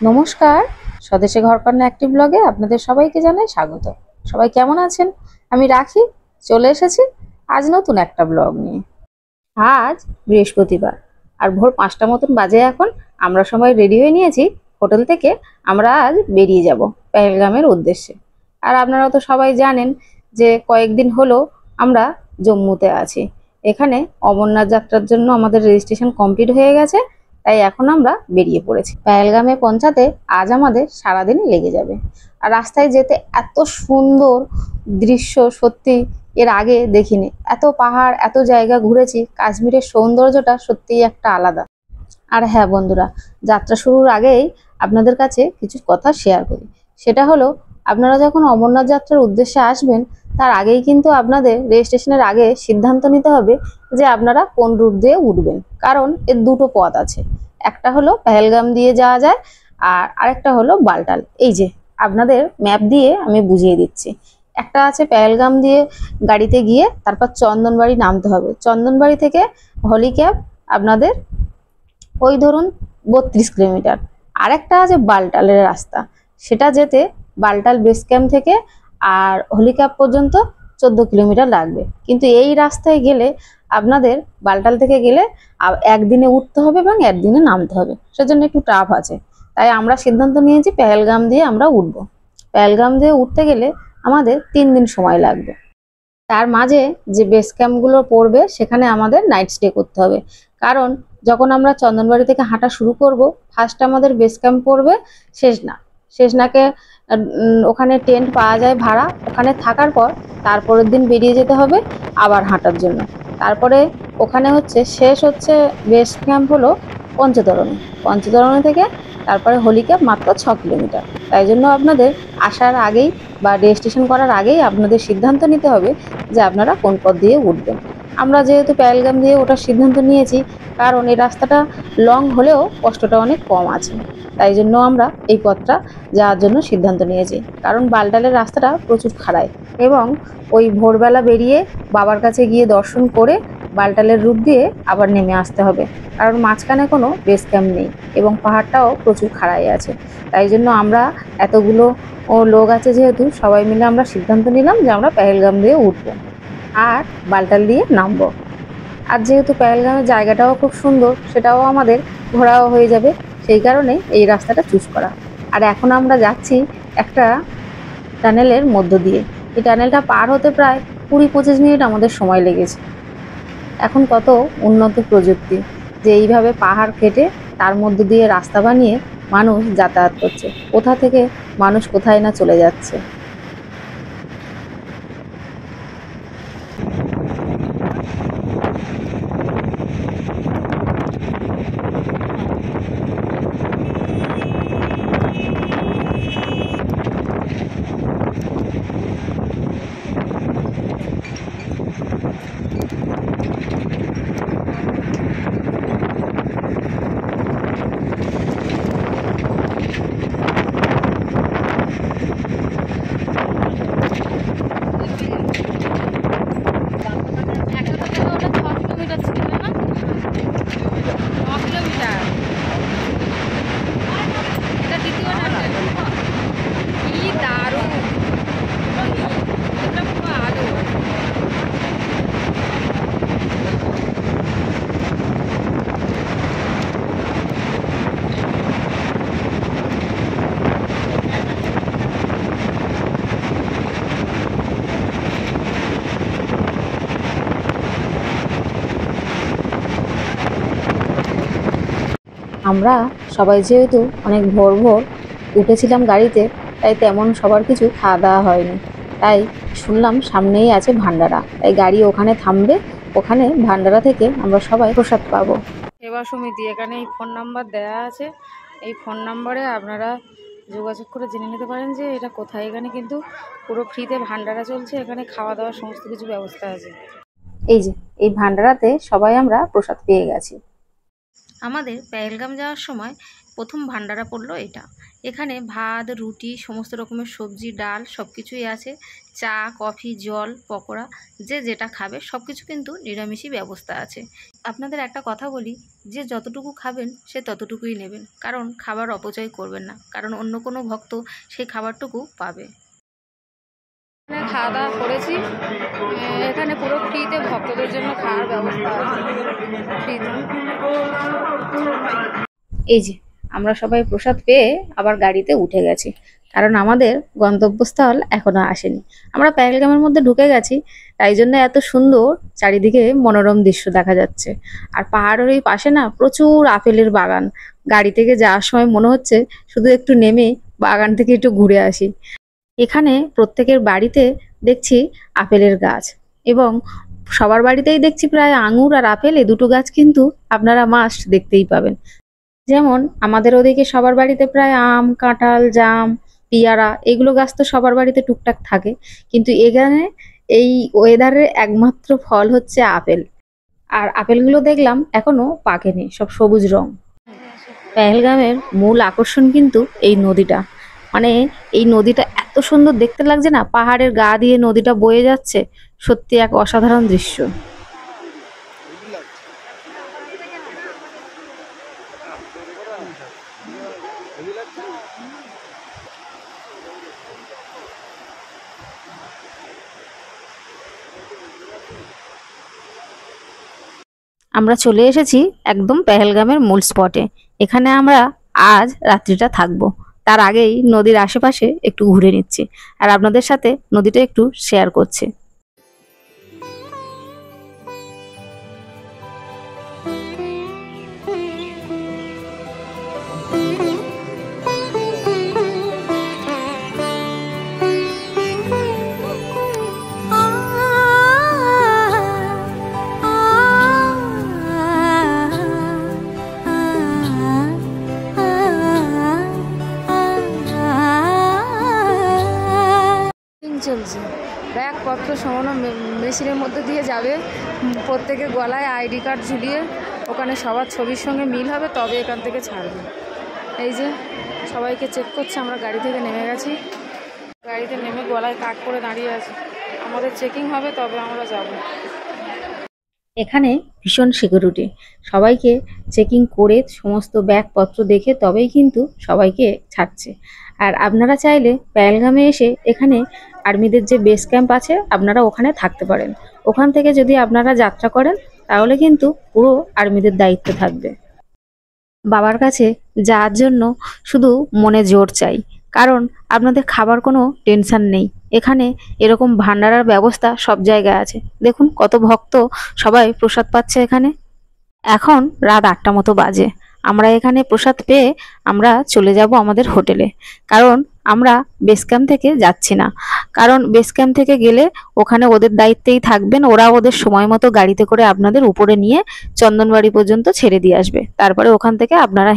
নমস্কার, স্বদেশে ঘরকন্যা একটি ব্লগে আপনাদের সবাইকে জানাই স্বাগত। সবাই কেমন আছেন? আমি রাখি চলে এসেছি আজ নতুন একটা ব্লগ নিয়ে। আজ বৃহস্পতিবার আর ভোর 5টা মতন বাজে এখন। আমরা সবাই রেডি হয়ে নিয়েছি হোটেল থেকে। আমরা আজ বেরিয়ে যাব পেহেলগামের উদ্দেশ্যে। আর আপনারা তো সবাই জানেন যে কয়েকদিন হলো আমরা জম্মুতে আছি। এখানে অমরনাথ যাত্রার জন্য আমাদের রেজিস্ট্রেশন কমপ্লিট হয়ে গেছে, তাই এখন আমরা বেরিয়ে পড়েছি। পেহেলগামে পৌঁছাতে আজ আমাদের সারাদিনই লেগে যাবে। আর রাস্তায় যেতে এত সুন্দর দৃশ্য, সত্যি এর আগে দেখিনি। এত পাহাড়, এত জায়গা ঘুরেছি। কাশ্মীরের সৌন্দর্যটা সত্যিই একটা আলাদা। আর হ্যাঁ বন্ধুরা, যাত্রা শুরুর আগেই আপনাদের কাছে কিছু কথা শেয়ার করি। সেটা হলো, আপনারা যখন অমরনাথ যাত্রার উদ্দেশ্যে আসবেন তার আগেই কিন্তু আপনাদের রেজিস্ট্রেশনের আগে সিদ্ধান্ত নিতে হবে যে আপনারা কোন রুট দিয়ে উঠবেন। কারণ এর দুটো পথ আছে, একটা হলো পেহেলগাম দিয়ে যাওয়া যায় আর আরেকটা হলো বালটাল। এই যে আপনাদের ম্যাপ দিয়ে আমি বুঝিয়ে দিচ্ছি। একটা আছে পেহেলগাম দিয়ে গাড়িতে গিয়ে তারপর চন্দনবাড়ি নামতে হবে। চন্দনবাড়ি থেকে হলিক্যাব আপনাদের ওই ধরুন 32 কিলোমিটার। আরেকটা আছে বালটালের রাস্তা, সেটা যেতে বালটাল বেস ক্যাম্প থেকে আর হলিক্যাব পর্যন্ত 14 কিলোমিটার লাগবে। কিন্তু এই রাস্তায় গেলে আপনাদের বালটাল থেকে গেলে একদিনে উঠতে হবে এবং একদিনে নামতে হবে, সেজন্য একটু টাফ আছে। তাই আমরা সিদ্ধান্ত নিয়েছি পেহেলগাম দিয়ে আমরা উঠব। পেহেলগাম দিয়ে উঠতে গেলে আমাদের 3 দিন সময় লাগবে। তার মাঝে যে বেস ক্যাম্পগুলো পড়বে সেখানে আমাদের নাইট স্টে করতে হবে। কারণ যখন আমরা চন্দনবাড়ি থেকে হাঁটা শুরু করব, ফার্স্ট আমাদের বেস ক্যাম্প পড়বে শেষনা। শেষনাকে ওখানে টেন্ট পাওয়া যায় ভাড়া। ওখানে থাকার পর তারপরের দিন বেরিয়ে যেতে হবে আবার হাঁটার জন্য। তারপরে ওখানে শেষ হচ্ছে বেস ক্যাম্প হলো পঞ্চতরণী। পঞ্চতরণী থেকে তারপরে হলিক্যাব মাত্র 6 কিলোমিটার। তাই জন্য আপনাদের আসার আগেই বা রেজিস্ট্রেশন করার আগেই আপনাদের সিদ্ধান্ত নিতে হবে যে আপনারা কোন পথ দিয়ে উঠবেন। আমরা যেহেতু পেহেলগাম দিয়ে ওঠার সিদ্ধান্ত নিয়েছি, কারণ এই রাস্তাটা লং হলেও কষ্টটা অনেক কম আছে। তাই জন্য আমরা এই পথটা যাওয়ার জন্য সিদ্ধান্ত নিয়েছি। কারণ বালটালের রাস্তাটা প্রচুর খাড়াই এবং ওই ভোরবেলা বেরিয়ে বাবার কাছে গিয়ে দর্শন করে বালটালের রূপ দিয়ে আবার নেমে আসতে হবে। কারণ মাঝখানে কোনো বেস ক্যাম্প নেই এবং পাহাড়টাও প্রচুর খাড়াই আছে। তাই জন্য আমরা এতগুলো লোক আছে যেহেতু, সবাই মিলে আমরা সিদ্ধান্ত নিলাম যে আমরা পেহেলগাম দিয়ে উঠবো আর বালটাল দিয়ে নামবো। আর যেহেতু পেহেলগামের জায়গাটাও খুব সুন্দর, সেটাও আমাদের ঘোরাও হয়ে যাবে, সেই কারণে এই রাস্তাটা চুজ করা। আর এখন আমরা যাচ্ছি একটা টানেলের মধ্য দিয়ে। এই টানেলটা পার হতে প্রায় 20-25 মিনিট আমাদের সময় লেগেছে। এখন কত উন্নত প্রযুক্তি যে এইভাবে পাহাড় কেটে তার মধ্য দিয়ে রাস্তা বানিয়ে মানুষ যাতায়াত করছে। কোথা থেকে মানুষ কোথায় না চলে যাচ্ছে। আমরা সবাই যেহেতু অনেক ভোর ভোর উঠেছিলাম গাড়িতে, তাই তেমন সবার কিছু খাওয়া দাওয়া হয়নি। তাই শুনলাম সামনেই আছে ভান্ডারা, তাই গাড়ি ওখানে থামবে। ওখানে ভান্ডারা থেকে আমরা সবাই প্রসাদ পাবো। সেবা সমিতি, এখানে এই ফোন নাম্বার দেওয়া আছে। এই ফোন নাম্বারে আপনারা যোগাযোগ করে জেনে নিতে পারেন যে এটা কোথায়। এখানে কিন্তু পুরো ফ্রিতে ভান্ডারা চলছে, এখানে খাওয়া দাওয়ার সমস্ত কিছু ব্যবস্থা আছে। এই যে এই ভান্ডারাতে সবাই আমরা প্রসাদ পেয়ে গেছি। আমাদের পেহেলগাম যাওয়ার সময় প্রথম ভান্ডারা পড়লো এটা। এখানে ভাত, রুটি, সমস্ত রকমের সবজি, ডাল সব কিছুই আছে। চা, কফি, জল, পকোড়া, যে যেটা খাবে সব কিছু কিন্তু নিরামিষই ব্যবস্থা আছে। আপনাদের একটা কথা বলি, যে যতটুকু খাবেন সে ততটুকুই নেবেন, কারণ খাবার অপচয় করবেন না, কারণ অন্য কোনো ভক্ত সেই খাবারটুকু পাবে। এখানে খাওয়া দাওয়া করেছি। এখানে পুরো ফ্রিতে ভক্তদের জন্য খাওয়ার ব্যবস্থা আছে, ফ্রিতে। এই যে আমরা সবাই প্রসাদ পেয়ে আবার গাড়িতে উঠে গেছি, কারণ আমাদের গন্তব্যস্থল এখনো আসেনি। আমরা পেহেলগামের মধ্যে ঢুকে গেছি, তাই জন্য এত সুন্দর চারিদিকে মনোরম দৃশ্য দেখা যাচ্ছে। আর পাহাড়ের ওই পাশে না প্রচুর আপেলের বাগান। গাড়ি থেকে যাওয়ার সময় মনে হচ্ছে শুধু একটু নেমে বাগান থেকে একটু ঘুরে আসি। এখানে প্রত্যেকের বাড়িতে দেখছি আপেলের গাছ, এবং সবার বাড়িতেই দেখছি প্রায় আঙুর আর আপেল, এই দুটো গাছ কিন্তু আপনারা মাস্ট দেখতেই পাবেন। যেমন আমাদের ওদিকে সবার বাড়িতে প্রায় আম, কাঁঠাল, জাম, পিয়ারা এগুলো গাছ তো সবার বাড়িতে টুকটাক থাকে, কিন্তু এখানে এই ওয়েদারের একমাত্র ফল হচ্ছে আপেল। আর আপেলগুলো দেখলাম এখনো পাকেনি, সব সবুজ রং। পেহেলগামের মূল আকর্ষণ কিন্তু এই নদীটা। মানে এই নদীটা এত সুন্দর দেখতে লাগছে না, পাহাড়ের গা দিয়ে নদীটা বয়ে যাচ্ছে, সত্যি এক অসাধারণ দৃশ্য। আমরা চলে এসেছি একদম পেহেলগামের মূল স্পটে। এখানে আমরা আজ রাত্রিটা থাকবো। তার আগেই নদীর আশেপাশে একটু ঘুরে নিচ্ছি, আর আপনাদের সাথে নদীটা একটু শেয়ার করছি। চলছে ব্যাগপত্র সমানো মেশিনের মধ্যে দিয়ে যাবে, প্রত্যেকের গলায় আইডি কার্ড ঝুলিয়ে ওখানে সবার ছবির সঙ্গে মিল হবে, তবে এখান থেকে ছাড়বে। এই যে সবাইকে চেক করছে, আমরা গাড়ি থেকে নেমে গেছি, গাড়িতে নেমে গলায় কাট করে দাঁড়িয়ে আছি, আমাদের চেকিং হবে তবে আমরা যাব। এখানে ভীষণ সিকিউরিটি, সবাইকে চেকিং করে সমস্ত ব্যাগপত্র দেখে তবেই কিন্তু সবাইকে ছাড়ছে। আর আপনারা চাইলে পেহেলগামে এসে এখানে আর্মিদের যে বেস ক্যাম্প আছে আপনারা ওখানে থাকতে পারেন। ওখান থেকে যদি আপনারা যাত্রা করেন তাহলে কিন্তু পুরো আর্মিদের দায়িত্ব থাকবে। বাবার কাছে যাওয়ার জন্য শুধু মনে জোর চাই, কারণ আপনাদের খাবার কোনো টেনশন নেই। এখানে এরকম ভান্ডারার ব্যবস্থা সব জায়গায় আছে। দেখুন কত ভক্ত সবাই প্রসাদ পাচ্ছে এখানে। এখন রাত ৮টা মতো বাজে। আমরা এখানে প্রসাদ পেয়ে আমরা চলে যাব আমাদের হোটেলে, কারণ আমরা বেস ক্যাম্প থেকে যাচ্ছি না। কারণ বেস ক্যাম্প থেকে গেলে ওখানে ওদের দায়িত্বেই থাকবেন, ওরা ওদের সময় মতো গাড়িতে করে আপনাদের উপরে নিয়ে চন্দনবাড়ি পর্যন্ত ছেড়ে দিয়ে আসবে। তারপরে ওখান থেকে আপনারা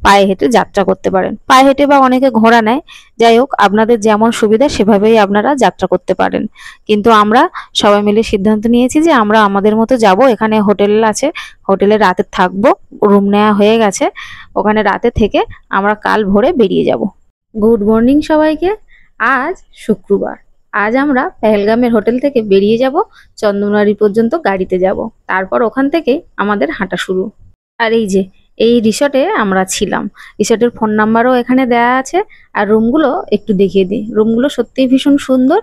পায়ে হেঁটে যাত্রা করতে পারেন, পায়ে হেঁটে বা অনেকে ঘোড়া নেয়। যাই হোক, আপনাদের যেমন সুবিধা সেভাবেই আপনারা যাত্রা করতে পারেন। কিন্তু আমরা সবাই মিলে সিদ্ধান্ত নিয়েছি যে আমরা আমাদের মতো যাব। এখানে হোটেল আছে, হোটেলে রাতে থাকবো, রুম নেওয়া হয়ে গেছে। ওখানে রাতে থেকে আমরা কাল ভোরে বেরিয়ে যাব। গুড মর্নিং সবাইকে। আজ শুক্রবার। আজ আমরা পেহেলগামের হোটেল থেকে বেরিয়ে যাব, চন্দনবাড়ি পর্যন্ত গাড়িতে যাব, তারপর ওখান থেকে আমাদের হাঁটা শুরু। আর এই যে এই রিসর্টে আমরা ছিলাম, রিসর্টের ফোন নাম্বারও এখানে দেয়া আছে। আর রুমগুলো একটু দেখিয়ে দিই, রুমগুলো সত্যিই ভীষণ সুন্দর।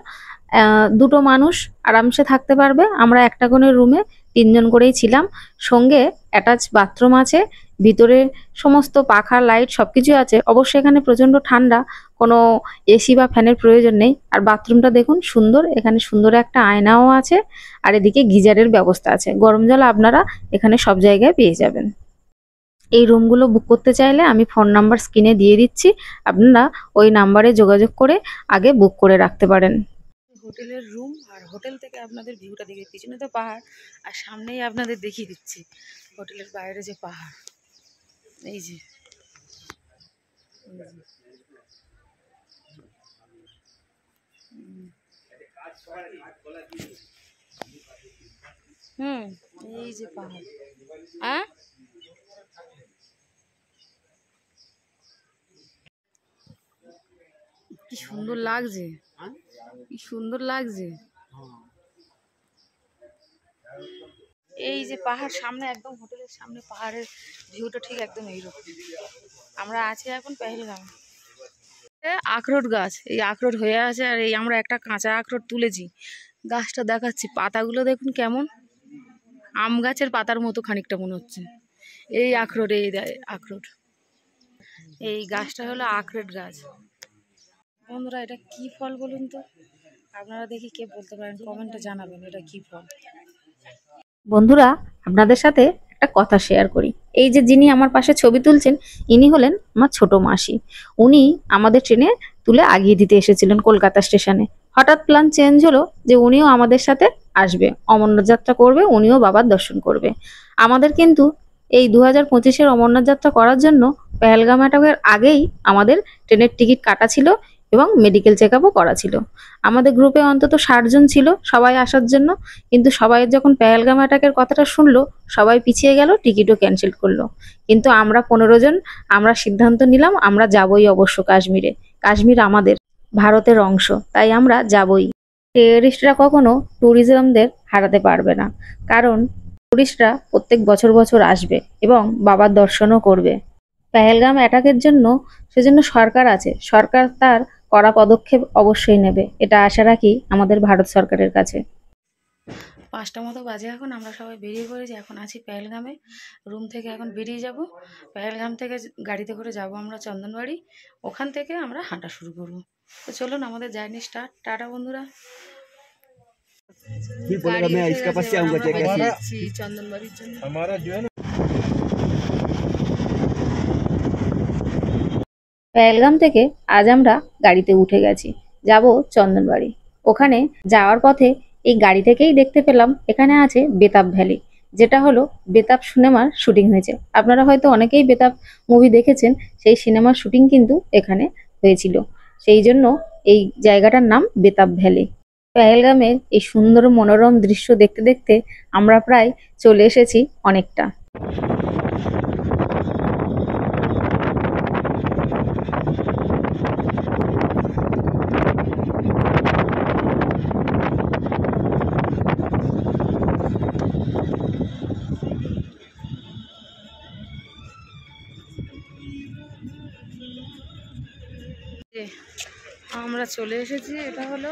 দুটো মানুষ আরামসে থাকতে পারবে। আমরা একটা করে রুমে 3জন করেই ছিলাম, সঙ্গে অ্যাটাচ বাথরুম আছে, ভিতরে সমস্ত পাখা, লাইট সবকিছু আছে। অবশ্যই এখানে প্রচন্ড ঠান্ডা, কোনো এসি বা ফ্যানের প্রয়োজন নেই। আর বাথরুমটা দেখুন সুন্দর, এখানে সুন্দর একটা আয়নাও আছে। আর এদিকে গিজারের ব্যবস্থা আছে, গরম জল আপনারা এখানে সব জায়গায় পেয়ে যাবেন। এই রুমগুলো বুক করতে চাইলে আমি ফোন নাম্বার স্ক্রিনে দিয়ে দিচ্ছি, আপনারা ওই নাম্বারে যোগাযোগ করে আগে বুক করে রাখতে পারেন। হোটেলের রুম, আর হোটেল থেকে আপনাদের ভিউটা দেখে, পিছনে তো পাহাড় আর সামনেই আপনাদের দেখিয়ে দিচ্ছি হোটেলের বাইরে যে পাহাড়। এই যে হুম, এই যে পাহাড়। কি সুন্দর লাগছে, কি সুন্দর লাগছে। এই যে পাহাড় সামনে, একদম হোটেলের সামনে পাহাড়ের ভিউটা ঠিক একদম এইরকম। আমরা আছি এখন পেহেলগামে। আখরোট গাছ, এই আখরোট হয়ে আছে, আর এই আমরা একটা কাঁচা আখরোট তুলেছি। গাছটা দেখাচ্ছি, পাতাগুলো দেখুন কেমন, আম গাছের পাতার মতো খানিকটা মনে হচ্ছে। এই আখরোট, এই আখরোট, এই গাছটা হলো আখরোট গাছ। বন্ধুরা এটা কি ফল বলুন তো, আপনারা দেখি কে বলতে পারেন, কমেন্টে জানাবেন এটা কি ফল। বন্ধুরা আপনাদের সাথে একটা কথা শেয়ার করি। এই যে যিনি আমার পাশে ছবি তুলছেন, ইনি হলেন আমার ছোট মাসি। উনি আমাদের ট্রেনে তুলে আগিয়ে দিতে এসেছিলেন কলকাতা স্টেশনে। হঠাৎ প্ল্যান চেঞ্জ হলো যে উনিও আমাদের সাথে আসবে, অমরনাথ যাত্রা করবে, উনিও বাবার দর্শন করবে। আমাদের কিন্তু এই 2025-এর অমরনাথ যাত্রা করার জন্য পেহেলগাম অ্যাটাকের আগেই আমাদের ট্রেনের টিকিট কাটা ছিল এবং মেডিকেল চেক আপও করা ছিল। আমাদের গ্রুপে অন্তত 60 জন ছিল সবাই আসার জন্য, কিন্তু সবাই যখন পেহেলগাম অ্যাটাকের কথাটা শুনলো সবাই পিছিয়ে গেল, টিকিটও ক্যান্সেল করলো। কিন্তু আমরা 15 জন আমরা সিদ্ধান্ত নিলাম আমরা যাবই অবশ্য কাশ্মীরে। কাশ্মীর আমাদের ভারতের অংশ, তাই আমরা যাবই। টেররিস্টরা কখনো ট্যুরিজমদের হারাতে পারবে না, কারণ ট্যুরিস্টরা প্রত্যেক বছর বছর আসবে এবং বাবার দর্শনও করবে। পেহেলগাম অ্যাটাকের জন্য সেজন্য সরকার আছে, সরকার তার কড়া পদক্ষেপ অবশ্যই নেবে, এটা আশা রাখি আমাদের ভারত সরকারের কাছে। 5টা মতো বাজে এখন, আমরা সবাই বেরিয়ে পড়েছি, এখন আছি পেহেলগামে। রুম থেকে এখন বেরিয়ে যাব, পেহেলগাম থেকে গাড়িতে করে যাব আমরা চন্দনবাড়ি, ওখান থেকে আমরা হাঁটা শুরু করব। তো চলুন আমাদের জার্নি স্টার্ট। টাটা বন্ধুরা। চন্দনবাড়ির জন্য পেহেলগাম থেকে আজ আমরা গাড়িতে উঠে গেছি, যাব চন্দনবাড়ি। ওখানে যাওয়ার পথে এই গাড়ি থেকেই দেখতে পেলাম এখানে আছে বেতাব ভ্যালি, যেটা হলো বেতাব সিনেমার শুটিং হয়েছে। আপনারা হয়তো অনেকেই বেতাব মুভি দেখেছেন, সেই সিনেমার শুটিং কিন্তু এখানে হয়েছিল, সেই জন্য এই জায়গাটার নাম বেতাব ভ্যালি। পেহেলগামের এই সুন্দর মনোরম দৃশ্য দেখতে দেখতে আমরা প্রায় চলে এসেছি অনেকটা। আমরা চলে এসেছি, এটা হলো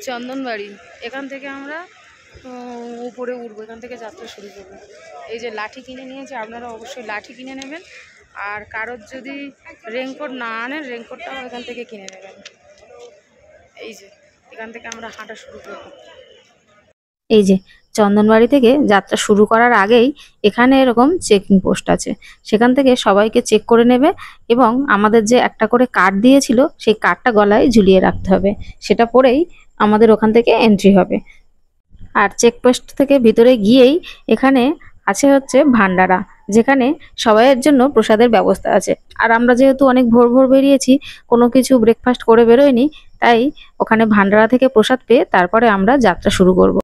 চন্দনবাড়ি। এখান থেকে আমরা উপরে উঠবো, এখান থেকে যাত্রা শুরু করবো। এই যে লাঠি কিনে নিয়েছি, আপনারা অবশ্যই লাঠি কিনে নেবেন, আর কারোর যদি রেনকোট না আনেন রেনকোটটাও এখান থেকে কিনে নেবেন। এই যে এখান থেকে আমরা হাঁটা শুরু করবো। এই যে চন্দনবাড়ি থেকে যাত্রা শুরু করার আগেই এখানে এরকম চেকিং পোস্ট আছে, সেখান থেকে সবাইকে চেক করে নেবে এবং আমাদের যে একটা করে কার্ড দিয়েছিল সেই কার্ডটা গলায় ঝুলিয়ে রাখতে হবে, সেটা পরেই আমাদের ওখান থেকে এন্ট্রি হবে। আর চেকপোস্ট থেকে ভিতরে গিয়েই এখানে আছে হচ্ছে ভান্ডারা, যেখানে সবাইয়ের জন্য প্রসাদের ব্যবস্থা আছে। আর আমরা যেহেতু অনেক ভোর ভোর বেরিয়েছি, কোনো কিছু ব্রেকফাস্ট করে বেরোয়নি, তাই ওখানে ভান্ডারা থেকে প্রসাদ পেয়ে তারপরে আমরা যাত্রা শুরু করব।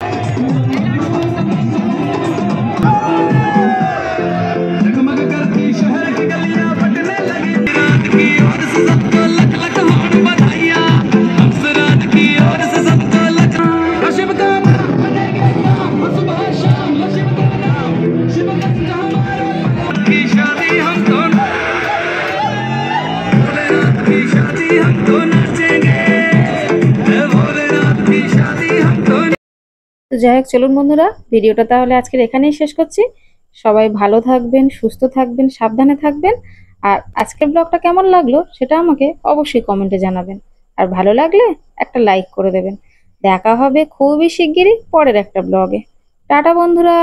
তো যাই হোক, চলুন বন্ধুরা, ভিডিওটা তাহলে আজকের এখানেই শেষ করছি। সবাই ভালো থাকবেন, সুস্থ থাকবেন, সাবধানে থাকবেন। আর আজকের ব্লগটা কেমন লাগলো সেটা আমাকে অবশ্যই কমেন্টে জানাবেন, আর ভালো লাগলে একটা লাইক করে দেবেন। দেখা হবে খুবই শিগগিরই পরের একটা ব্লগে। টাটা বন্ধুরা।